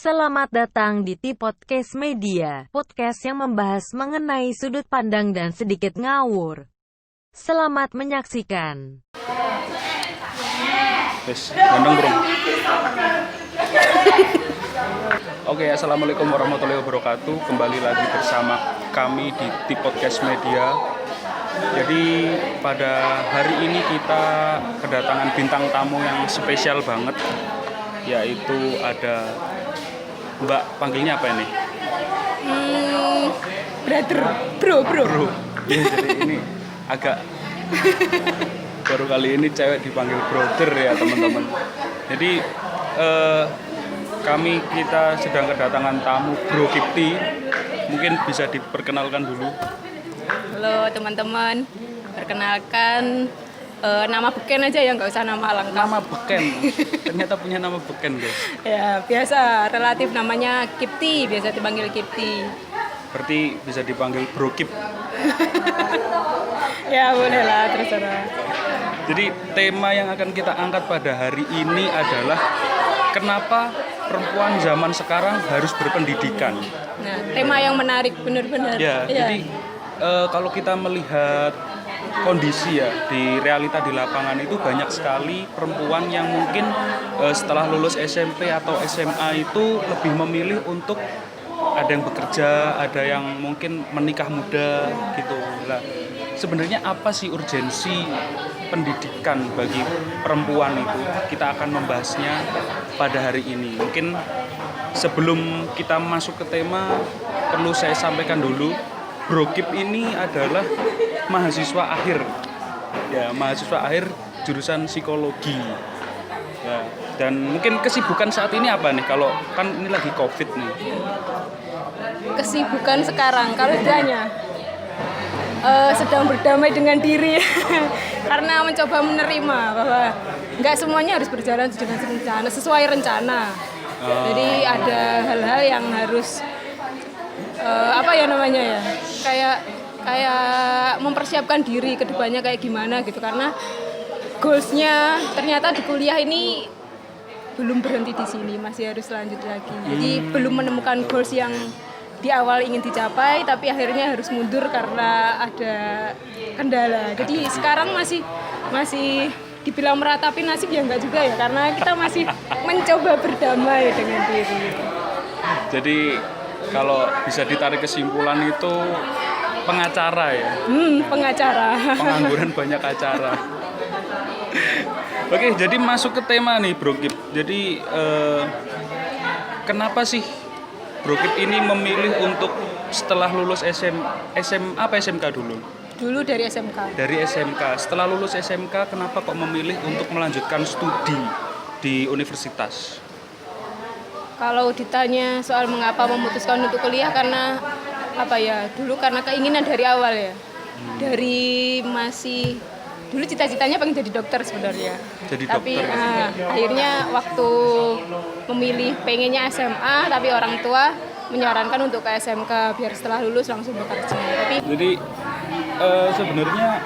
Selamat datang di Podcast Media, podcast yang membahas mengenai sudut pandang dan sedikit ngawur. Selamat menyaksikan. Gandeng bro. Oke, assalamualaikum warahmatullahi wabarakatuh. Kembali lagi bersama kami di Podcast Media. Jadi pada hari ini kita kedatangan bintang tamu yang spesial banget, yaitu ada Mbak, panggilnya apa ini? Brother, bro. Ya, jadi ini agak baru kali ini cewek dipanggil brother ya teman-teman. Jadi kita sedang kedatangan tamu Bro Kipti. Mungkin bisa diperkenalkan dulu. Halo teman-teman, perkenalkan nama beken aja ya, nggak usah nama lengkap. Nama beken, ternyata punya nama beken guys. Ya biasa, relatif namanya Kipti, biasa dipanggil Kipti. Berarti bisa dipanggil Bro Kip. Ya boleh lah, terserah. Jadi tema yang akan kita angkat pada hari ini adalah kenapa perempuan zaman sekarang harus berpendidikan. Nah, tema yang menarik benar-benar. Ya, jadi kalau kita melihat kondisi ya di realita di lapangan itu banyak sekali perempuan yang mungkin setelah lulus SMP atau SMA itu lebih memilih untuk ada yang bekerja, ada yang mungkin menikah muda gitu. Nah, sebenarnya apa sih urgensi pendidikan bagi perempuan itu? Kita akan membahasnya pada hari ini. Mungkin sebelum kita masuk ke tema, perlu saya sampaikan dulu, Bro Kip ini adalah mahasiswa akhir. Ya, mahasiswa akhir jurusan psikologi. Ya, dan mungkin kesibukan saat ini apa nih? Kalau kan ini lagi Covid nih. Kesibukan sekarang, kalau ditanya sedang berdamai dengan diri karena mencoba menerima bahwa nggak semuanya harus berjalan dengan rencana, sesuai rencana. Jadi ada hal-hal yang harus kayak mempersiapkan diri ke depannya kayak gimana gitu, karena goalsnya ternyata di kuliah ini belum berhenti di sini, masih harus lanjut lagi. Jadi belum menemukan goals yang di awal ingin dicapai, tapi akhirnya harus mundur karena ada kendala. Jadi sekarang masih dibilang meratapi nasib ya enggak juga ya, karena kita masih mencoba berdamai dengan diri. Jadi kalau bisa ditarik kesimpulan itu pengacara ya. Pengacara. Pengangguran banyak acara. Oke, jadi masuk ke tema nih Bro Kip. Jadi kenapa sih Bro Kip ini memilih untuk setelah lulus SMA apa SMK dulu? Dulu dari SMK. Dari SMK. Setelah lulus SMK, kenapa kok memilih untuk melanjutkan studi di universitas? Kalau ditanya soal mengapa memutuskan untuk kuliah, karena dulu karena keinginan dari awal ya. Dari masih dulu cita-citanya pengen jadi dokter sebenarnya. Tapi akhirnya waktu memilih pengennya SMA, tapi orang tua menyarankan untuk ke SMK biar setelah lulus langsung bekerja. Jadi sebenarnya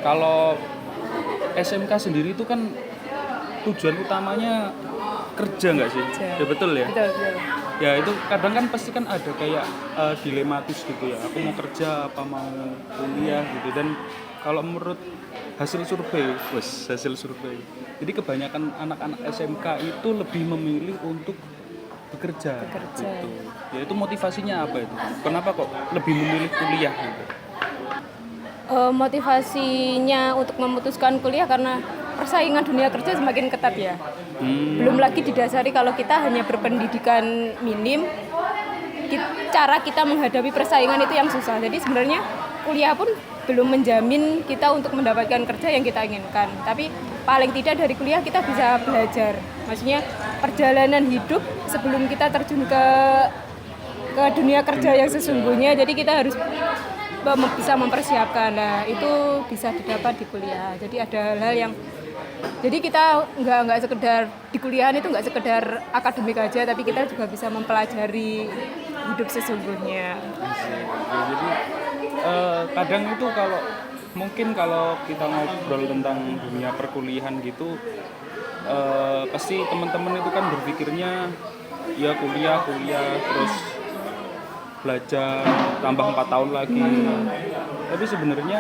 kalau SMK sendiri itu kan tujuan utamanya kerja nggak sih? Ya betul ya? Betul. Ya itu kadang kan pasti kan ada kayak dilematis gitu ya. Aku mau kerja apa mau kuliah gitu. Dan kalau menurut hasil survei. Jadi kebanyakan anak-anak SMK itu lebih memilih untuk bekerja. Gitu. Ya itu motivasinya apa itu? Kenapa kok lebih memilih kuliah gitu? Motivasinya untuk memutuskan kuliah karena persaingan dunia kerja semakin ketat ya. Belum lagi didasari kalau kita hanya berpendidikan minim, cara kita menghadapi persaingan itu yang susah. Jadi sebenarnya kuliah pun belum menjamin kita untuk mendapatkan kerja yang kita inginkan. Tapi paling tidak dari kuliah kita bisa belajar. Maksudnya perjalanan hidup sebelum kita terjun ke dunia kerja yang sesungguhnya. Jadi kita harus bisa mempersiapkan. Nah, itu bisa didapat di kuliah. Jadi ada hal-hal yang jadi kita nggak sekedar di kuliahan itu nggak sekedar akademik aja, tapi kita juga bisa mempelajari hidup sesungguhnya. Jadi kadang itu kalau kita ngobrol tentang dunia perkuliahan gitu, pasti teman-teman itu kan berpikirnya ya kuliah terus belajar tambah 4 tahun lagi. Tapi sebenarnya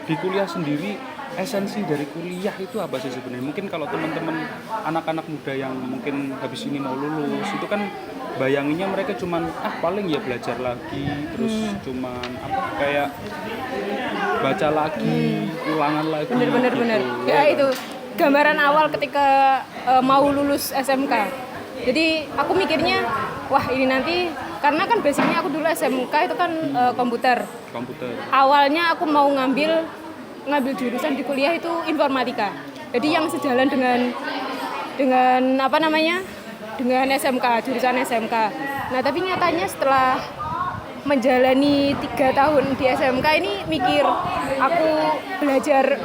di kuliah sendiri esensi dari kuliah itu apa sih sebenarnya? Mungkin kalau teman-teman anak-anak muda yang mungkin habis ini mau lulus itu kan bayanginnya mereka cuman paling ya belajar lagi terus cuman kayak baca lagi, ulangan lagi. Bener. Gitu. Ya itu gambaran awal ketika mau lulus SMK. Jadi aku mikirnya, wah ini nanti karena kan basicnya aku dulu SMK itu kan komputer. Awalnya aku mau ngambil jurusan di kuliah itu informatika. Jadi yang sejalan dengan dengan SMK, jurusan SMK. Nah tapi nyatanya setelah menjalani 3 tahun di SMK ini mikir aku belajar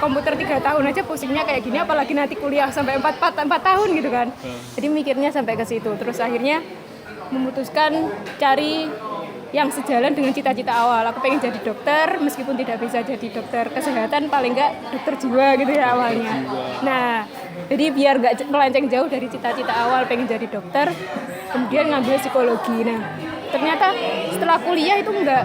komputer 3 tahun aja pusingnya kayak gini, apalagi nanti kuliah sampai 4 tahun gitu kan. Jadi mikirnya sampai ke situ. Terus akhirnya memutuskan cari yang sejalan dengan cita-cita awal. Aku pengen jadi dokter, meskipun tidak bisa jadi dokter kesehatan, paling enggak dokter jiwa gitu ya awalnya. Nah, jadi biar enggak melenceng jauh dari cita-cita awal pengen jadi dokter, kemudian ngambil psikologi. Nah, ternyata setelah kuliah itu enggak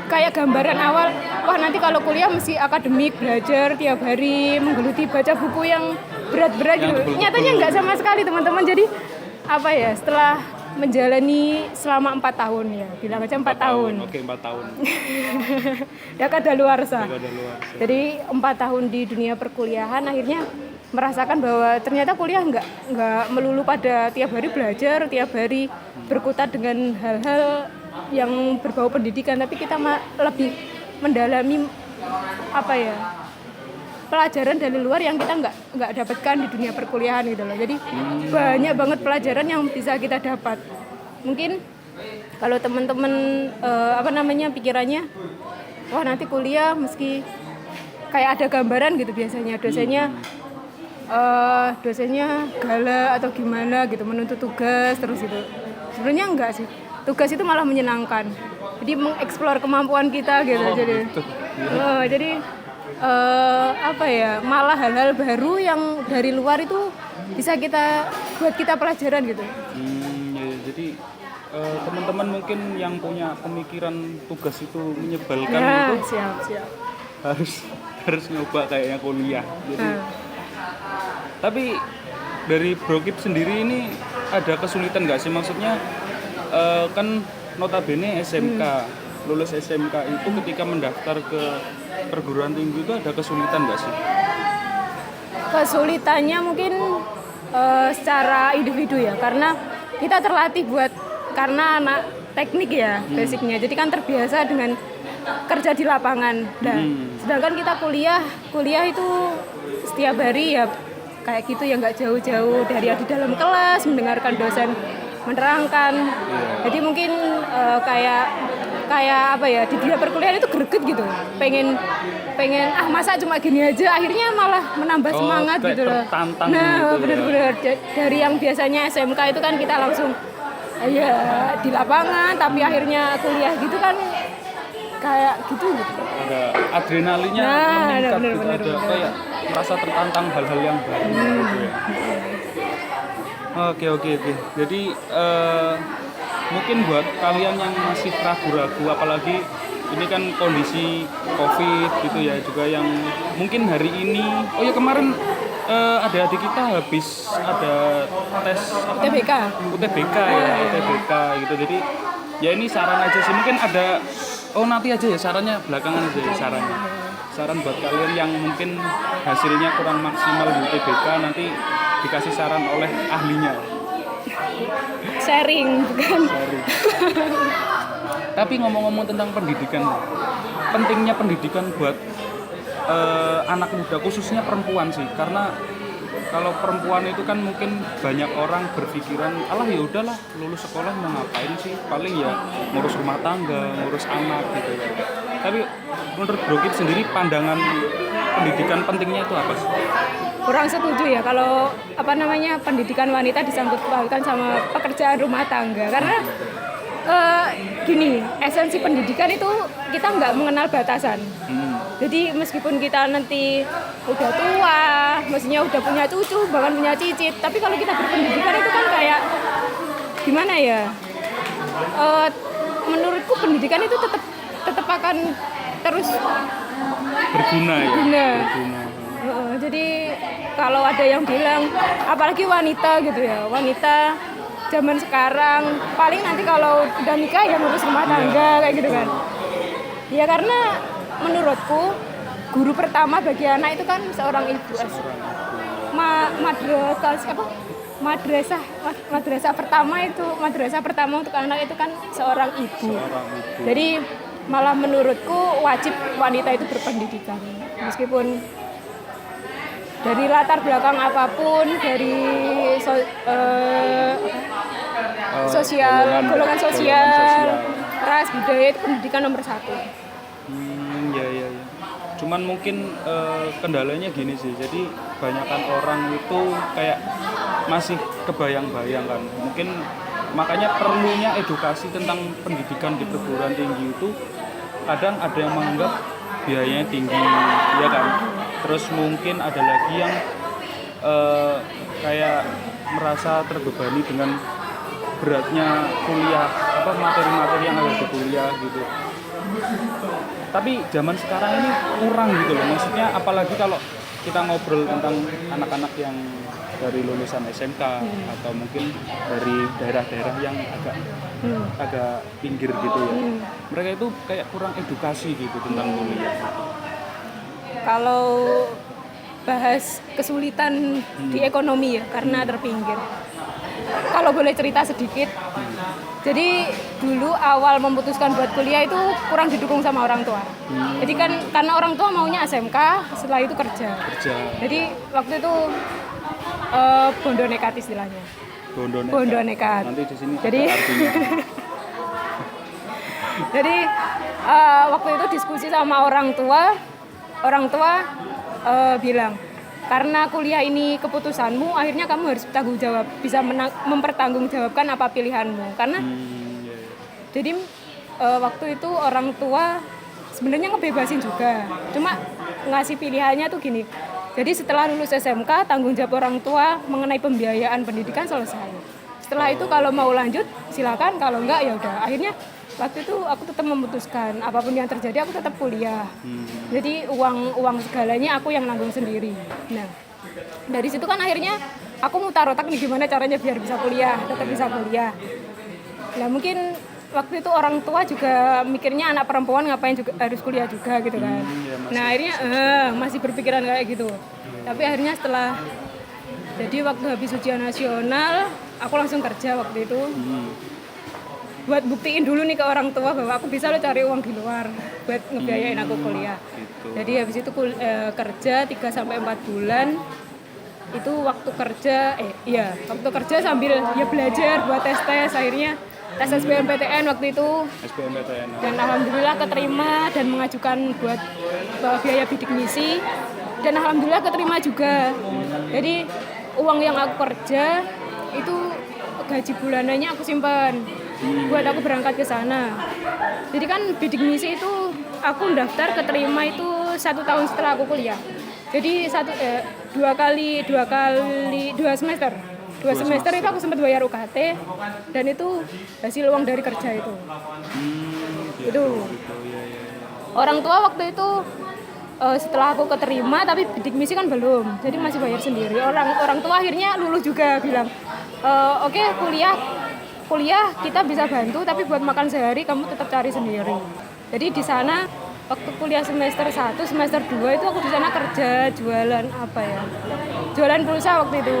kayak gambaran awal, wah nanti kalau kuliah mesti akademik, belajar tiap hari, menggeluti baca buku yang berat-berat gitu. Nyatanya enggak sama sekali teman-teman. Jadi setelah menjalani selama 4 tahun ya, bilang aja 4 tahun. Oke, 4 tahun. Ya kadaluarsa. Jadi 4 tahun di dunia perkuliahan akhirnya merasakan bahwa ternyata kuliah nggak melulu pada tiap hari belajar, tiap hari berkutat dengan hal-hal yang berbau pendidikan, tapi kita lebih mendalami pelajaran dari luar yang kita nggak dapatkan di dunia perkuliahan gitu loh. Jadi banyak banget pelajaran yang bisa kita dapat. Mungkin kalau teman-teman pikirannya, wah nanti kuliah meski kayak ada gambaran gitu biasanya dosennya galak atau gimana gitu, menuntut tugas terus gitu. Sebenarnya enggak sih. Tugas itu malah menyenangkan. Jadi mengeksplor kemampuan kita gitu. Jadi malah hal-hal baru yang dari luar itu bisa buat kita pelajaran gitu. Jadi teman-teman mungkin yang punya pemikiran tugas itu menyebalkan itu siap. harus nyoba kayaknya kuliah. Jadi tapi dari Brokip sendiri ini ada kesulitan nggak sih? Maksudnya kan notabene SMK, lulus SMK itu ketika mendaftar ke perguruan tinggi itu ada kesulitan nggak sih? Kesulitannya mungkin secara individu ya, karena kita terlatih karena anak teknik ya basicnya, jadi kan terbiasa dengan kerja di lapangan. Nah, sedangkan kita kuliah itu setiap hari ya kayak gitu ya, nggak jauh-jauh dari di dalam kelas mendengarkan dosen menerangkan. Jadi mungkin di dunia perkuliahan itu greget gitu, pengen masa cuma gini aja, akhirnya malah menambah semangat gitu loh. Nah benar-benar dari yang biasanya SMK itu kan kita langsung di lapangan, tapi akhirnya kuliah gitu kan kayak gitu. Ada adrenalinnya meningkat, ada merasa tertantang hal-hal yang baru gitu ya. Oke. Jadi mungkin buat kalian yang masih ragu-ragu, apalagi ini kan kondisi COVID gitu ya, juga yang mungkin hari ini, kemarin adik-adik kita habis ada tes UTBK gitu. Jadi ya ini saran aja sih, mungkin ada nanti aja ya sarannya, belakangan aja ya saran buat kalian yang mungkin hasilnya kurang maksimal di UTBK, nanti dikasih saran oleh ahlinya. Sharing. Tapi ngomong-ngomong tentang pendidikan, pentingnya pendidikan buat anak muda, khususnya perempuan sih, karena kalau perempuan itu kan mungkin banyak orang berpikiran, alah ya udahlah lulus sekolah mau ngapain sih, paling ya ngurus rumah tangga, ngurus anak gitu. Tapi menurut Brokip sendiri pandangan pendidikan pentingnya itu apa sih? Kurang setuju ya kalau pendidikan wanita disangkut pautkan sama pekerjaan rumah tangga, karena esensi pendidikan itu kita nggak mengenal batasan. Jadi meskipun kita nanti udah tua, maksudnya udah punya cucu, bahkan punya cicit, tapi kalau kita berpendidikan itu kan kayak gimana ya, menurutku pendidikan itu tetap akan terus Berguna ya. Berguna. Berguna. Jadi kalau ada yang bilang, apalagi wanita gitu ya, wanita zaman sekarang paling nanti kalau udah nikah ya ngurus rumah tangga kayak gitu kan. Ya karena menurutku guru pertama bagi anak itu kan seorang ibu. Madrasah pertama untuk anak itu kan seorang ibu. Jadi malah menurutku wajib wanita itu berpendidikan, meskipun dari latar belakang apapun, dari golongan sosial, ras, budaya, itu pendidikan nomor 1. Ya. Cuman mungkin kendalanya gini sih, jadi kebanyakan orang itu kayak masih kebayang-bayang kan. Mungkin makanya perlunya edukasi tentang pendidikan di perguruan tinggi itu kadang ada yang menganggap biayanya tinggi, ya kan. Terus mungkin ada lagi yang kayak merasa terbebani dengan beratnya kuliah, materi-materi yang ada di kuliah gitu. Tapi zaman sekarang ini kurang gitu loh, maksudnya apalagi kalau kita ngobrol tentang anak-anak yang dari lulusan SMK atau mungkin dari daerah-daerah yang agak pinggir gitu ya. Mereka itu kayak kurang edukasi gitu tentang kuliah. Kalau bahas kesulitan di ekonomi ya, karena terpinggir. Kalau boleh cerita sedikit. Jadi dulu awal memutuskan buat kuliah itu kurang didukung sama orang tua. Jadi kan karena orang tua maunya SMK, setelah itu kerja. Jadi waktu itu bondo nekat istilahnya. Bondo nekat. Nanti di sini jadi artinya. Jadi waktu itu diskusi sama orang tua bilang, karena kuliah ini keputusanmu, akhirnya kamu harus bertanggung jawab, bisa mempertanggungjawabkan apa pilihanmu. Karena jadi waktu itu orang tua sebenarnya ngebebasin juga, cuma ngasih pilihannya tuh gini. Jadi setelah lulus SMK, tanggung jawab orang tua mengenai pembiayaan pendidikan selesai. Setelah itu kalau mau lanjut silakan, kalau enggak ya udah. Akhirnya waktu itu aku tetap memutuskan apapun yang terjadi aku tetap kuliah. Jadi uang segalanya aku yang nanggung sendiri. Nah, dari situ kan akhirnya aku mutar otak nih gimana caranya biar bisa kuliah, tetap bisa kuliah. Nah, mungkin waktu itu orang tua juga mikirnya anak perempuan ngapain juga harus kuliah juga gitu kan. Nah, akhirnya masih berpikiran kayak gitu. Tapi akhirnya setelah jadi waktu habis ujian nasional, aku langsung kerja waktu itu. Buat buktiin dulu nih ke orang tua bahwa aku bisa cari uang di luar buat ngebiayain aku kuliah. Gitu. Jadi habis itu kerja 3-4 bulan. Itu waktu kerja sambil ya belajar buat tes akhirnya tes SBMPTN waktu itu. Dan alhamdulillah keterima dan mengajukan buat biaya bidik misi dan alhamdulillah keterima juga. Jadi uang yang aku kerja itu gaji bulanannya aku simpan buat aku berangkat ke sana. Jadi kan bidik misi itu aku daftar keterima itu 1 tahun setelah aku kuliah. Jadi 2 semester. 2 semester itu aku sempat bayar UKT dan itu hasil uang dari kerja itu. Itu. Orang tua waktu itu setelah aku keterima tapi bidik misi kan belum. Jadi masih bayar sendiri. Orang tua akhirnya lulus juga bilang, "Oke, kuliah kita bisa bantu tapi buat makan sehari kamu tetap cari sendiri." Jadi di sana waktu kuliah semester 1, semester 2 itu aku di sana kerja jualan jualan pulsa waktu itu.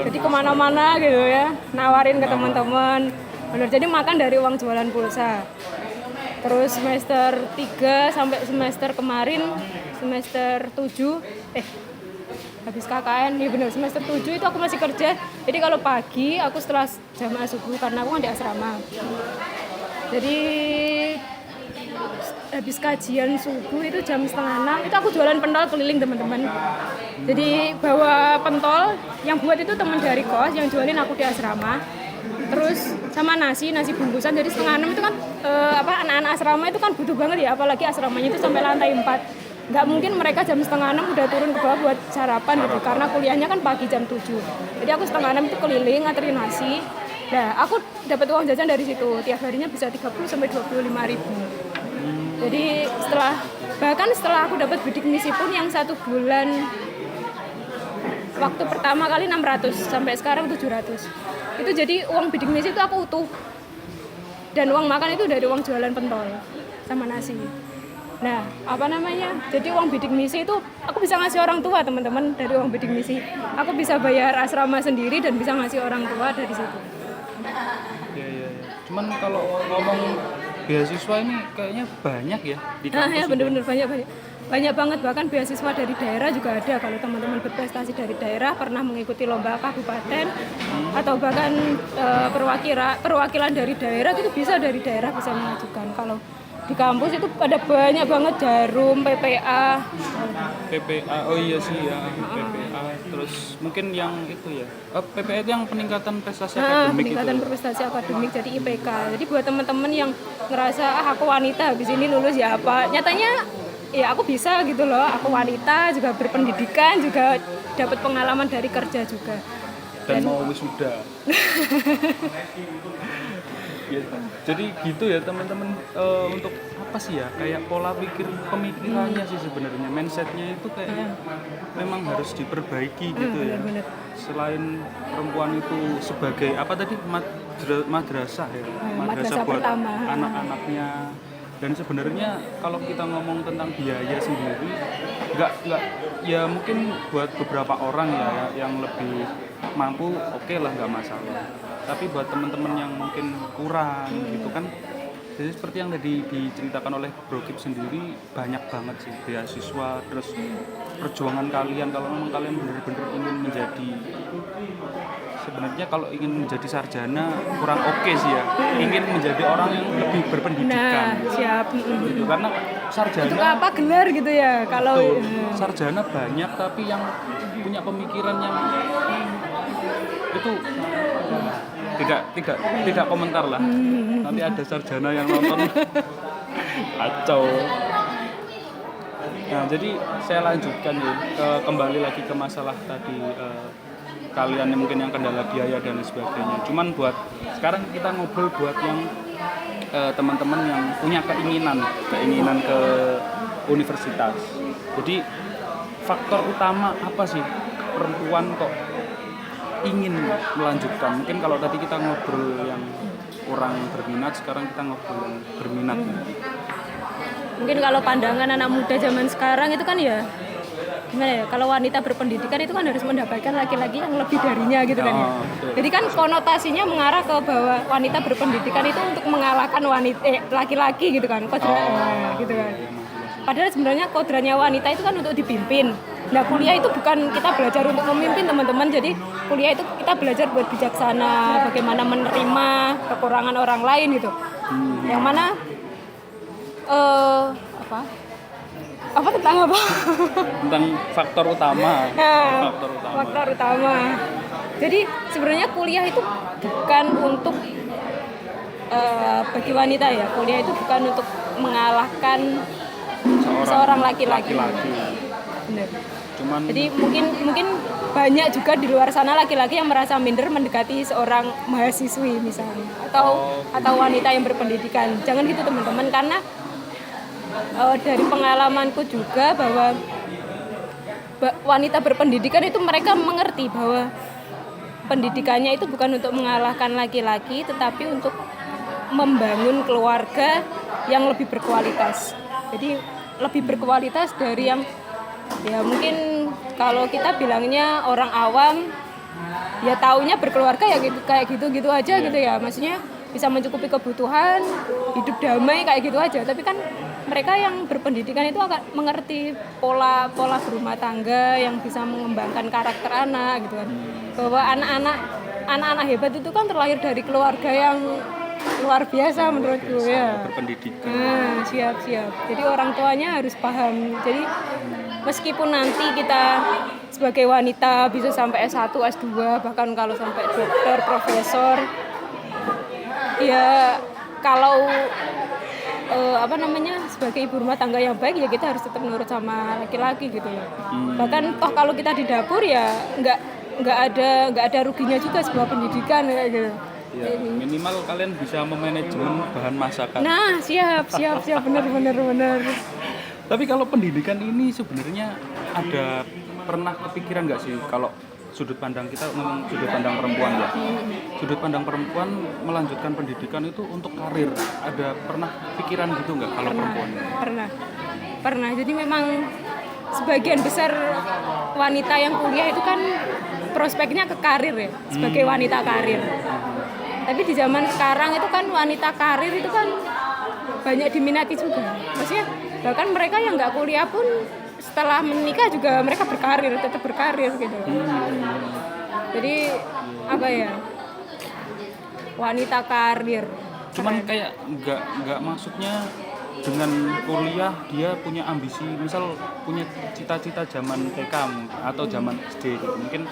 Jadi kemana-mana gitu ya, nawarin ke teman-teman. Benar, jadi makan dari uang jualan pulsa. Terus semester 3 sampai semester kemarin, semester 7 habis KKN, ya benar semester 7 itu aku masih kerja. Jadi kalau pagi aku setelah jamaah subuh karena aku kan di asrama. Jadi habis kajian subuh itu jam 5:30 itu aku jualan pentol keliling teman-teman. Jadi bawa pentol yang buat itu teman dari kos yang jualin aku di asrama. Terus sama nasi bungkusan. Jadi 5:30 itu kan anak-anak asrama itu kan butuh banget ya, apalagi asramanya itu sampai lantai 4. Nggak mungkin mereka jam 5:30 udah turun ke bawah buat sarapan gitu, karena kuliahnya kan pagi jam 7. Jadi aku 5:30 itu keliling nganterin nasi. Nah, aku dapat uang jajan dari situ. Tiap harinya bisa 30 sampai 25.000. Jadi setelah aku dapat bidik misi pun yang 1 bulan waktu pertama kali 600 sampai sekarang 700. Itu jadi uang bidik misi itu aku utuh. Dan uang makan itu dari uang jualan pentol sama nasi. Nah, jadi uang bidik misi itu aku bisa ngasih orang tua, teman-teman, dari uang bidik misi. Aku bisa bayar asrama sendiri dan bisa ngasih orang tua dari situ. Iya. Cuman kalau ngomong beasiswa ini kayaknya banyak ya di kampus. Ya benar-benar banyak banget, bahkan beasiswa dari daerah juga ada. Kalau teman-teman berprestasi dari daerah, pernah mengikuti lomba kabupaten atau bahkan perwakilan dari daerah, itu bisa dari daerah bisa mengajukan. Kalau di kampus itu ada banyak banget, Jarum, PPA. Oh iya sih ya, PPA. Terus mungkin yang itu ya, PPA itu yang peningkatan prestasi akademik peningkatan itu. prestasi akademik, jadi IPK. Jadi buat teman-teman yang ngerasa aku wanita habis ini lulus ya apa, nyatanya ya aku bisa gitu loh. Aku wanita, juga berpendidikan, juga dapat pengalaman dari kerja juga. Dan mau wisuda. Ya, jadi gitu ya teman-teman, untuk apa sih ya, kayak pola pikir pemikirannya sih sebenarnya, mindsetnya itu kayaknya memang harus diperbaiki gitu ya. Benar-benar. Selain perempuan itu sebagai apa tadi, madrasah ya, Madrasah buat pertama. anak-anaknya. Dan sebenarnya kalau kita ngomong tentang biaya sendiri, nggak ya mungkin buat beberapa orang ya yang lebih mampu, oke lah, nggak masalah. Tapi buat teman-teman yang mungkin kurang gitu kan, jadi seperti yang tadi diceritakan oleh Bro Kip sendiri, banyak banget sih beasiswa, terus perjuangan kalian kalau memang kalian benar-benar ingin menjadi, sebenarnya kalau ingin menjadi sarjana kurang oke sih ya, ingin menjadi orang yang lebih berpendidikan. Nah, siap. Gitu. Karena sarjana Untuk apa gelar gitu ya kalau sarjana banyak, tapi yang punya pemikiran yang itu tidak komentar lah. Nanti ada sarjana yang nonton kacau. Nah, jadi saya lanjutkan ya, kembali lagi ke masalah tadi, kalian yang mungkin yang kendala biaya dan sebagainya. Cuman buat sekarang kita ngobrol buat yang teman-teman yang punya keinginan ke universitas. Jadi faktor utama apa sih perempuan kok ingin melanjutkan? Mungkin kalau tadi kita ngobrol yang kurang berminat, sekarang kita ngobrol yang berminat. mungkin kalau pandangan anak muda zaman sekarang itu kan ya gimana ya, kalau wanita berpendidikan itu kan harus mendapatkan laki-laki yang lebih darinya gitu kan ya. Jadi kan konotasinya mengarah ke bahwa wanita berpendidikan itu untuk mengalahkan laki-laki gitu kan, gitu kan. Padahal sebenarnya kodratnya wanita itu kan untuk dipimpin. Nah, kuliah itu bukan kita belajar untuk memimpin teman-teman. Jadi kuliah itu kita belajar buat bijaksana, bagaimana menerima kekurangan orang lain gitu. Yang mana tentang apa? Tentang faktor utama. Faktor utama. Jadi sebenarnya kuliah itu bukan untuk bagi wanita ya. Kuliah itu bukan untuk mengalahkan seorang laki-laki. Benar. Jadi mungkin banyak juga di luar sana laki-laki yang merasa minder mendekati seorang mahasiswi misalnya atau wanita yang berpendidikan. Jangan gitu teman-teman, karena dari pengalamanku juga bahwa wanita berpendidikan itu mereka mengerti bahwa pendidikannya itu bukan untuk mengalahkan laki-laki, tetapi untuk membangun keluarga yang lebih berkualitas. Jadi lebih berkualitas dari yang ya mungkin kalau kita bilangnya orang awam ya taunya berkeluarga ya gitu, kayak gitu aja gitu ya, maksudnya bisa mencukupi kebutuhan, hidup damai kayak gitu aja. Tapi kan mereka yang berpendidikan itu akan mengerti pola berumah tangga yang bisa mengembangkan karakter anak gitu kan. Bahwa anak-anak hebat itu kan terlahir dari keluarga yang luar biasa menurutku ya. Berpendidikan. Siap. Jadi orang tuanya harus paham. Jadi meskipun nanti kita sebagai wanita bisa sampai S1, S2, bahkan kalau sampai dokter, profesor, ya kalau sebagai ibu rumah tangga yang baik ya kita harus tetap nurut sama laki-laki gitu ya. Bahkan toh kalau kita di dapur ya nggak ada ruginya juga sebuah pendidikan kayak gitu. Ya, minimal kalian bisa memanajemen bahan masakan. Nah, siap, benar. Tapi kalau pendidikan ini sebenarnya ada pernah kepikiran nggak sih kalau sudut pandang kita ngomong sudut pandang perempuan ya? Sudut pandang perempuan melanjutkan pendidikan itu untuk karir. Ada pernah pikiran gitu nggak kalau perempuan? Pernah. Jadi memang sebagian besar wanita yang kuliah itu kan prospeknya ke karir ya, sebagai wanita karir. Tapi di zaman sekarang itu kan wanita karir itu kan banyak diminati juga. Maksudnya bahkan mereka yang nggak kuliah pun setelah menikah juga mereka tetap berkarir gitu loh. Jadi apa ya, wanita karir. Cuman kayak nggak maksudnya dengan kuliah dia punya ambisi, misal punya cita-cita zaman TK atau zaman SD gitu. Mungkin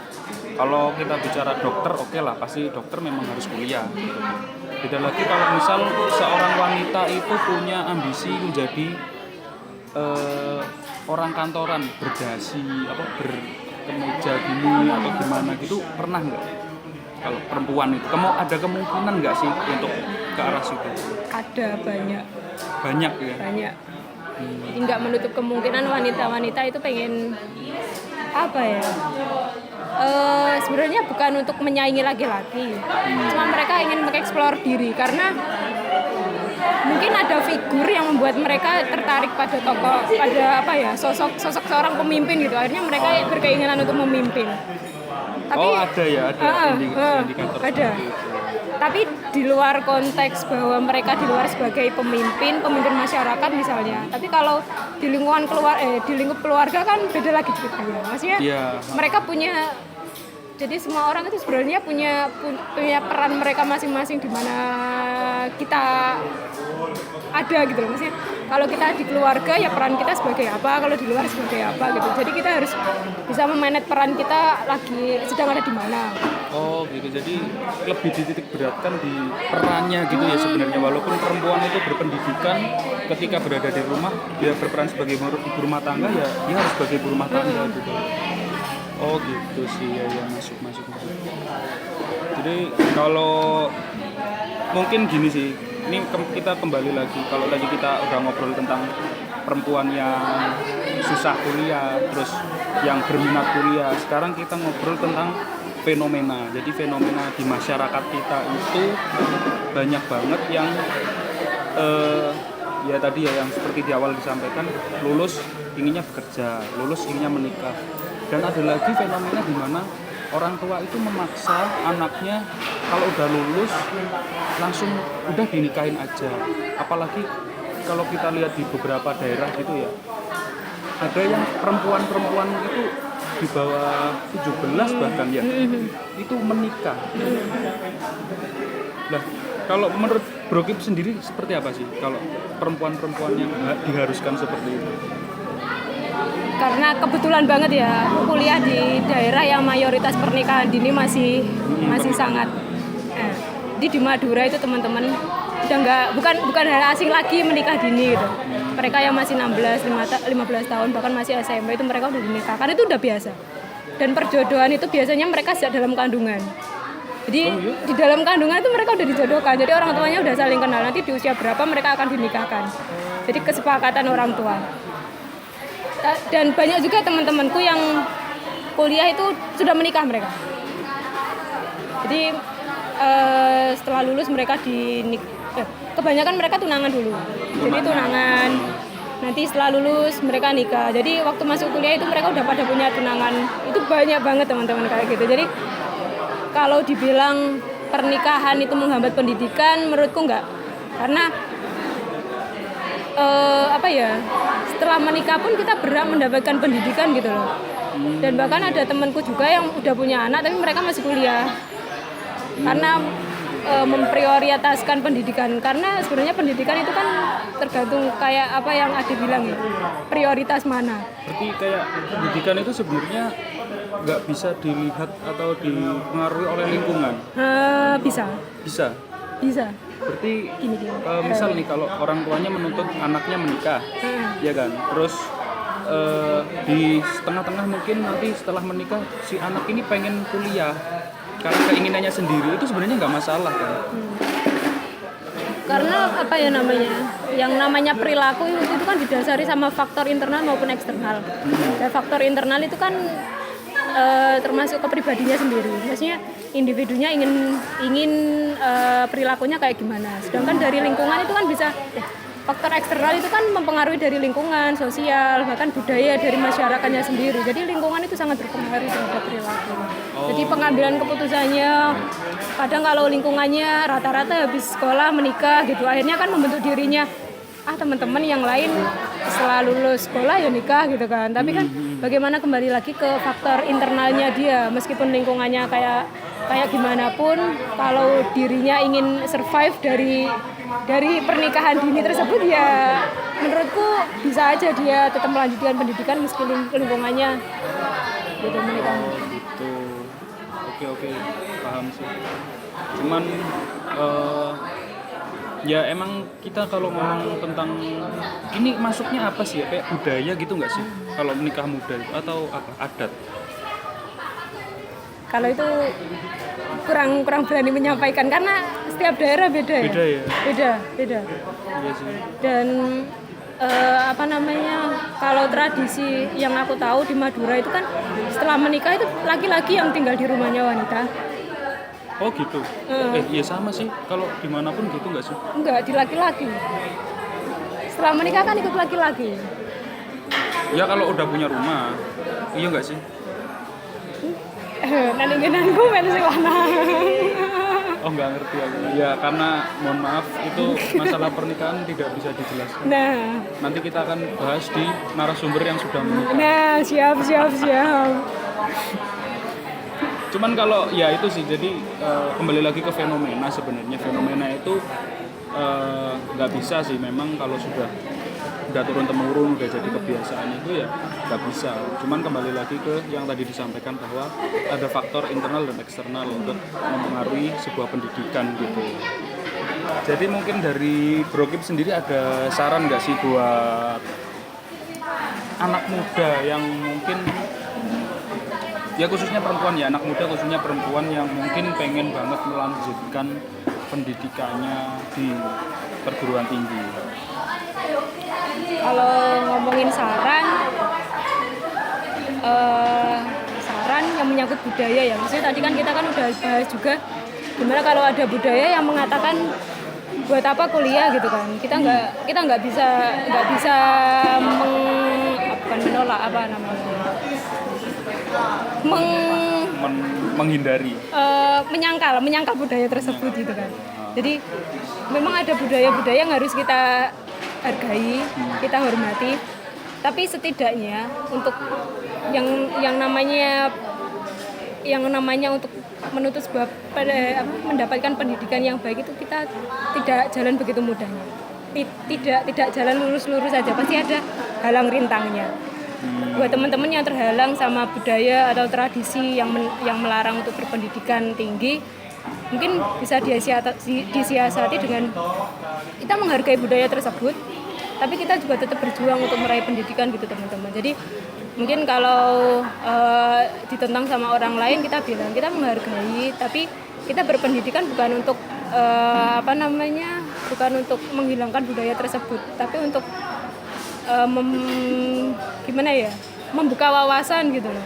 kalau kita bicara dokter, oke lah, pasti dokter memang harus kuliah gitu. Beda lagi kalau misal seorang wanita itu punya ambisi menjadi orang kantoran, berdasi, berkemeja gini atau gimana gitu, pernah nggak? Kalau perempuan itu, ada kemungkinan nggak sih untuk ke arah situ? Ada banyak Ya? Banyak. Jadi nggak menutup kemungkinan wanita-wanita itu pengen apa ya? Sebenarnya bukan untuk menyaingi laki-laki, cuma mereka ingin mengeksplor diri karena mungkin ada figur yang membuat mereka tertarik pada sosok seorang pemimpin gitu. Akhirnya mereka berkeinginan untuk memimpin. Tapi, ada indikator ada. Tapi di luar konteks bahwa mereka di luar sebagai pemimpin masyarakat misalnya. Tapi kalau di lingkungan di lingkup keluarga kan beda lagi ceritanya. Maksudnya mereka punya, jadi semua orang itu sebenarnya punya peran mereka masing-masing di mana kita ada gitu loh. Maksudnya kalau kita di keluarga ya peran kita sebagai apa, kalau di luar sebagai apa gitu. Jadi kita harus bisa memanage peran kita lagi sedang ada di mana. Oh gitu, jadi lebih dititik beratkan di perannya gitu ya sebenarnya. Walaupun perempuan itu berpendidikan, ketika berada di rumah dia berperan sebagai ibu rumah tangga, ya dia harus sebagai ibu rumah tangga gitu. Oh gitu sih ya masuk. Jadi kalau mungkin gini sih, ini kita kembali lagi, kalau tadi kita udah ngobrol tentang perempuan yang susah kuliah, terus yang berminat kuliah, sekarang kita ngobrol tentang fenomena. Jadi fenomena di masyarakat kita itu banyak banget yang ya tadi ya yang seperti di awal disampaikan, lulus inginnya bekerja, lulus inginnya menikah. Dan ada lagi fenomena di mana orang tua itu memaksa anaknya kalau udah lulus langsung udah dinikahin aja. Apalagi kalau kita lihat di beberapa daerah gitu ya, ada yang perempuan itu di bawah 17 bahkan ya itu menikah. Nah, kalau menurut Bro Kip sendiri seperti apa sih kalau perempuan-perempuan yang diharuskan seperti itu? Karena kebetulan banget ya kuliah di daerah yang mayoritas pernikahan dini masih sangat. Jadi di Madura itu teman-teman udah bukan hal asing lagi menikah dini gitu. Mereka yang masih 15 tahun bahkan masih SMP itu mereka udah dinikahkan, itu udah biasa. Dan perjodohan itu biasanya mereka sejak dalam kandungan. Jadi di dalam kandungan itu mereka udah dijodohkan. Jadi orang tuanya udah saling kenal, nanti di usia berapa mereka akan dinikahkan. Jadi kesepakatan orang tua. Dan banyak juga teman-temanku yang kuliah itu sudah menikah mereka. Jadi setelah lulus mereka kebanyakan mereka tunangan dulu. Jadi tunangan, nanti setelah lulus mereka nikah. Jadi waktu masuk kuliah itu mereka udah pada punya tunangan. Itu banyak banget teman-teman kayak gitu. Jadi kalau dibilang pernikahan itu menghambat pendidikan, menurutku enggak. Karena setelah menikah pun kita berhak mendapatkan pendidikan gitu loh. Dan bahkan ada temanku juga yang udah punya anak tapi mereka masih kuliah. Karena memprioritaskan pendidikan, karena sebenarnya pendidikan itu kan tergantung kayak apa yang Adi bilang ya, prioritas mana. Berarti kayak pendidikan itu sebenarnya nggak bisa dilihat atau dipengaruhi oleh lingkungan? Bisa. Berarti misal nih kalau orang tuanya menuntut anaknya menikah, ya kan, terus di tengah-tengah mungkin nanti setelah menikah si anak ini pengen kuliah karena keinginannya sendiri itu sebenarnya nggak masalah kan. Karena apa ya namanya, yang namanya perilaku itu kan didasari sama faktor internal maupun eksternal. Dan faktor internal itu kan termasuk kepribadinya sendiri. Maksudnya individunya ingin perilakunya kayak gimana. Sedangkan dari lingkungan itu kan bisa faktor eksternal itu kan mempengaruhi dari lingkungan, sosial, bahkan budaya dari masyarakatnya sendiri. Jadi lingkungan itu sangat berpengaruh terhadap perilaku. Jadi pengambilan keputusannya kadang kalau lingkungannya rata-rata habis sekolah menikah gitu, akhirnya kan membentuk dirinya teman-teman yang lain setelah lulus sekolah ya nikah gitu kan. Tapi kan bagaimana kembali lagi ke faktor internalnya dia, meskipun lingkungannya kayak gimana pun, kalau dirinya ingin survive dari pernikahan dini tersebut ya menurutku bisa aja dia tetap melanjutkan pendidikan meski lingkungannya gitu menikah. Gitu. Oke, paham sih. Cuman ya emang kita kalau ngomong tentang ini masuknya apa sih ya, kayak budaya gitu nggak sih kalau menikah muda atau apa adat? Kalau itu kurang berani menyampaikan karena setiap daerah beda ya. Beda. Iya sih. Dan kalau tradisi yang aku tahu di Madura itu kan setelah menikah itu laki-laki yang tinggal di rumahnya wanita. Oh gitu. Iya sama sih. Kalau dimanapun gitu nggak sih? Enggak, di laki-laki. Setelah menikah kan ikut laki-laki. Ya kalau udah punya rumah, iya nggak sih? Nanti-nantiku sing lanang. Oh nggak ngerti aku. Ya karena mohon maaf itu masalah pernikahan tidak bisa dijelaskan. Nah, Nanti kita akan bahas di narasumber yang sudah menikah. nah siap. Cuman kalau ya itu sih, jadi kembali lagi ke fenomena sebenarnya. Fenomena itu nggak bisa sih memang kalau sudah turun temurun udah jadi kebiasaan itu ya nggak bisa. Cuman kembali lagi ke yang tadi disampaikan bahwa ada faktor internal dan eksternal untuk mempengaruhi sebuah pendidikan gitu. Jadi mungkin dari Bro Kip sendiri ada saran nggak sih buat anak muda yang mungkin ya khususnya perempuan ya, anak muda khususnya perempuan yang mungkin pengen banget melanjutkan pendidikannya di perguruan tinggi? Kalau ngomongin saran yang menyangkut budaya ya, maksudnya tadi kan kita kan udah bahas juga gimana kalau ada budaya yang mengatakan buat apa kuliah gitu kan, kita nggak bisa menolak apa namanya menghindari menyangkal budaya tersebut gitu kan. Jadi memang ada budaya-budaya yang harus kita hargai, kita hormati. Tapi setidaknya untuk yang namanya untuk menuntut sebuah mendapatkan pendidikan yang baik itu kita tidak jalan begitu mudahnya. Tidak jalan lurus-lurus saja, pasti ada halang rintangnya. Buat teman-teman yang terhalang sama budaya atau tradisi yang melarang untuk berpendidikan tinggi, mungkin bisa disiasati dengan kita menghargai budaya tersebut, tapi kita juga tetap berjuang untuk meraih pendidikan gitu teman-teman. Jadi mungkin kalau ditentang sama orang lain, kita bilang kita menghargai, tapi kita berpendidikan bukan untuk bukan untuk menghilangkan budaya tersebut, tapi untuk membuka wawasan gitu loh,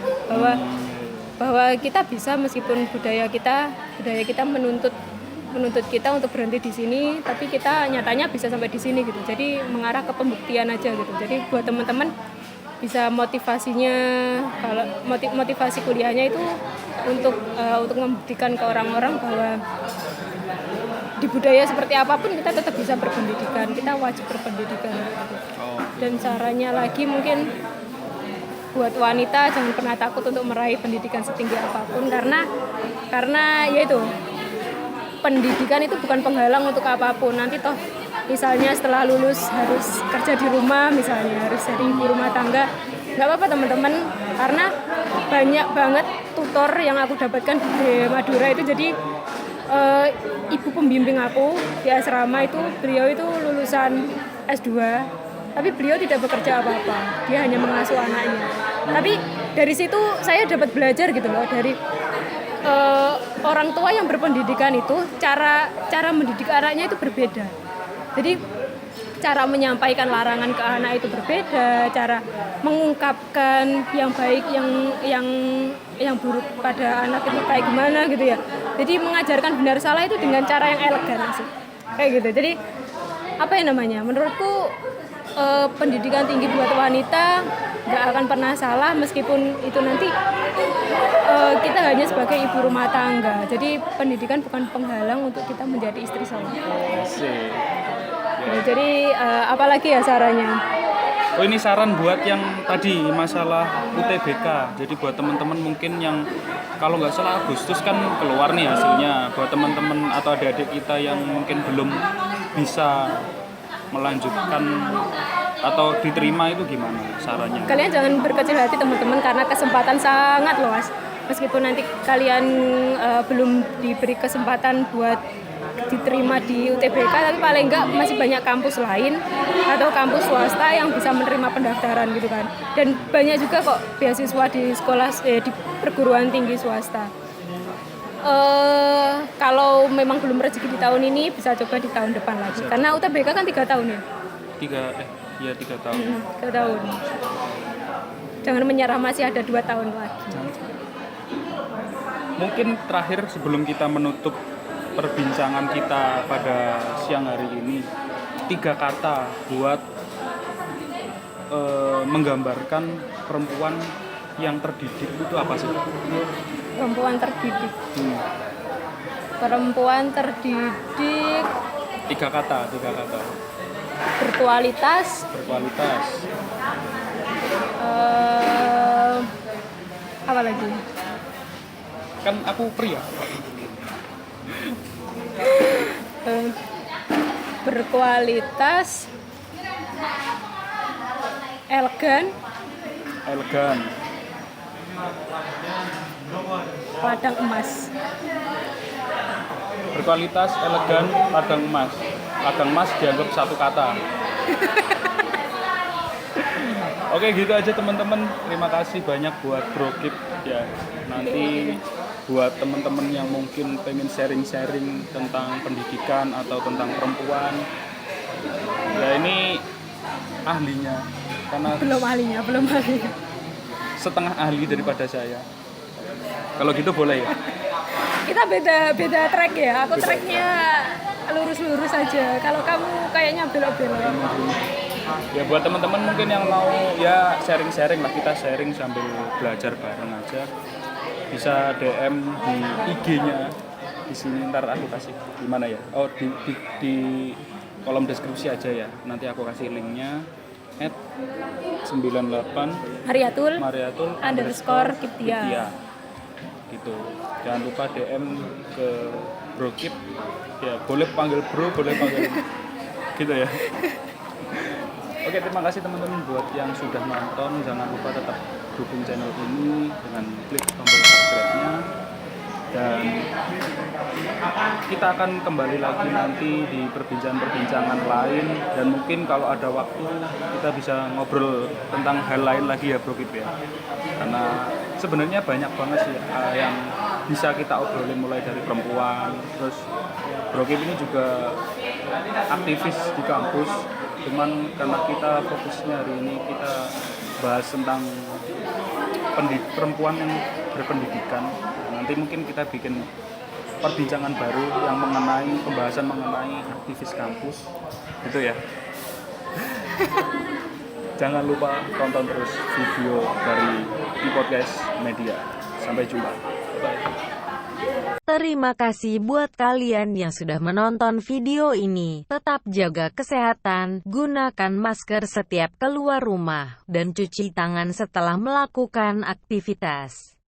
bahwa kita bisa, meskipun budaya kita menuntut kita untuk berhenti di sini, tapi kita nyatanya bisa sampai di sini gitu. Jadi mengarah ke pembuktian aja gitu. Jadi buat teman-teman bisa motivasinya, kalau motivasi kuliahnya itu untuk membuktikan ke orang-orang bahwa di budaya seperti apapun kita tetap bisa berpendidikan, kita wajib berpendidikan gitu. Dan caranya lagi mungkin buat wanita jangan pernah takut untuk meraih pendidikan setinggi apapun, karena ya itu, pendidikan itu bukan penghalang untuk apapun. Nanti toh misalnya setelah lulus harus kerja di rumah, misalnya harus jadi ibu rumah tangga, nggak apa-apa teman-teman, karena banyak banget tutor yang aku dapatkan di Madura itu. Jadi ibu pembimbing aku di asrama itu, beliau itu lulusan S2, tapi beliau tidak bekerja apa-apa, dia hanya mengasuh anaknya. Tapi dari situ saya dapat belajar gitu loh, dari orang tua yang berpendidikan itu cara mendidik anaknya itu berbeda. Jadi cara menyampaikan larangan ke anak itu berbeda, cara mengungkapkan yang baik yang buruk pada anak itu kayak gimana gitu ya. Jadi mengajarkan benar salah itu dengan cara yang elegan sih. Kayak gitu. Jadi apa yang namanya? Menurutku pendidikan tinggi buat wanita nggak akan pernah salah meskipun itu nanti kita hanya sebagai ibu rumah tangga. Jadi pendidikan bukan penghalang untuk kita menjadi istri soleh. Jadi apalagi ya sarannya? Oh, ini saran buat yang tadi masalah UTBK. Jadi buat teman-teman mungkin yang kalau nggak salah Agustus kan keluar nih hasilnya. Buat teman-teman atau adik-adik kita yang mungkin belum bisa melanjutkan atau diterima itu gimana sarannya? Kalian jangan berkecil hati teman-teman karena kesempatan sangat luas. Meskipun nanti kalian belum diberi kesempatan buat diterima di UTBK, tapi paling enggak masih banyak kampus lain atau kampus swasta yang bisa menerima pendaftaran gitu kan. Dan banyak juga kok beasiswa di sekolah di perguruan tinggi swasta. Kalau memang belum rezeki di tahun ini bisa coba di tahun depan lagi. Karena UTBK kan 3 tahun ya. 3 tahun. 3 tahun. Jangan menyerah, masih ada 2 tahun lagi. Mungkin terakhir sebelum kita menutup perbincangan kita pada siang hari ini, 3 kata buat menggambarkan perempuan yang terdidik itu apa sih? Perempuan terdidik. Perempuan terdidik. 3 kata. Berkualitas. Apa lagi? Kan aku pria. Berkualitas, elegan, ladang emas. Berkualitas, elegan, ladang emas. Ladang emas dianggap 1 kata. Oke, gitu aja teman-teman. Terima kasih banyak buat Brokip ya. Nanti buat teman-teman yang mungkin pengen sharing-sharing tentang pendidikan atau tentang perempuan, ya ini ahlinya, karena Belum ahlinya. setengah ahli daripada saya. Kalau gitu boleh ya? Kita beda track ya. Aku tracknya lurus-lurus aja. Kalau kamu kayaknya belok-belok. Ya buat teman-teman mungkin yang mau ya sharing-sharing lah, kita sharing sambil belajar bareng aja. Bisa DM di IG-nya di sini, ntar aku kasih di mana ya? Oh di kolom deskripsi aja ya. Nanti aku kasih linknya @98 Mariatul _Kiptia. Gitu. Jangan lupa DM ke Brokip. Ya, boleh panggil bro, boleh panggil gitu ya. Oke, terima kasih teman-teman buat yang sudah nonton. Jangan lupa tetap dukung channel ini dengan klik tombol subscribe-nya. Dan kita akan kembali lagi nanti di perbincangan lain. Dan mungkin kalau ada waktu kita bisa ngobrol tentang hal lain lagi ya Brokip ya. Karena sebenarnya banyak banget sih yang bisa kita obrolin, mulai dari perempuan. Terus Brokip ini juga aktivis di kampus. Cuman karena kita fokusnya hari ini kita bahas tentang perempuan yang berpendidikan. Nanti mungkin kita bikin perbincangan baru yang pembahasan mengenai aktivis kampus gitu ya. Jangan lupa tonton terus video dari di podcast media. Sampai jumpa. Bye. Terima kasih buat kalian yang sudah menonton video ini. Tetap jaga kesehatan, gunakan masker setiap keluar rumah, dan cuci tangan setelah melakukan aktivitas.